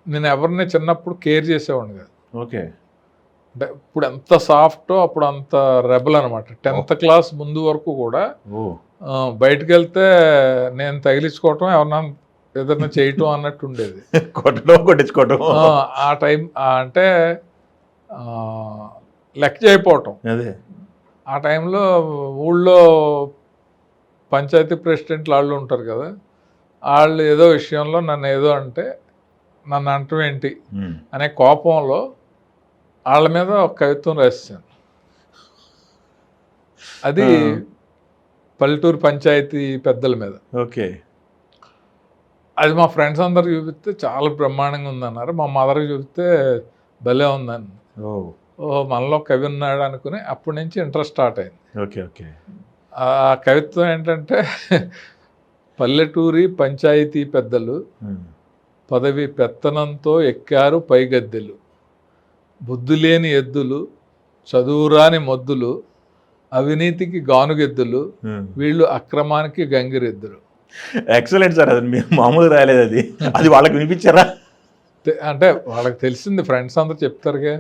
నేను ఎవరిని చిన్నప్పుడు కేర్ చేసేవాడిని కాదు. ఓకే. అంటే ఇప్పుడు ఎంత సాఫ్టో అప్పుడు అంత రెబల్ అనమాట. 10th క్లాస్ ముందు వరకు కూడా బయటకు వెళ్తే నేను తగిలించుకోవటం, ఎవరన్నా ఏదైనా చేయటం అన్నట్టు ఉండేది. కొట్టడం కొట్టించుకోవటం. ఆ టైం అంటే లెక్క చేయకపోవటం. అదే ఆ టైంలో ఊళ్ళో పంచాయతీ ప్రెసిడెంట్లు వాళ్ళు ఉంటారు కదా, వాళ్ళు ఏదో విషయంలో నన్ను ఏదో అంటే నన్ను అంటం ఏంటి అనే కోపంలో వాళ్ళ మీద ఒక కవిత్వం రాశాను. అది పల్లెటూరు పంచాయతీ పెద్దల మీద. ఓకే. అది మా ఫ్రెండ్స్ అందరు చూపిస్తే చాలా బ్రహ్మాండంగా ఉందన్నారు. మా మదర్కి చూపిస్తే భలే ఉందని. ఓహో, మనలో కవి ఉన్నాడు అనుకుని అప్పటి నుంచి ఇంట్రెస్ట్ స్టార్ట్ అయింది. ఓకే. ఓకే. ఆ కవిత్వం ఏంటంటే పల్లెటూరి పంచాయతీ పెద్దలు పదవి పెత్తనంతో ఎక్కారు పైగద్దెలు, బుద్ధులేని ఎద్దులు, చదువురాని మొద్దులు, అవినీతికి గానుగెద్దులు, వీళ్ళు అక్రమానికి గంగిరెద్దులు. Excellent sir. అది మీరు మామూలు రాయలేదు. అది వాళ్ళకి వినిపించారా? అంటే వాళ్ళకి తెలిసింది, ఫ్రెండ్స్ అందరూ చెప్తారుగా.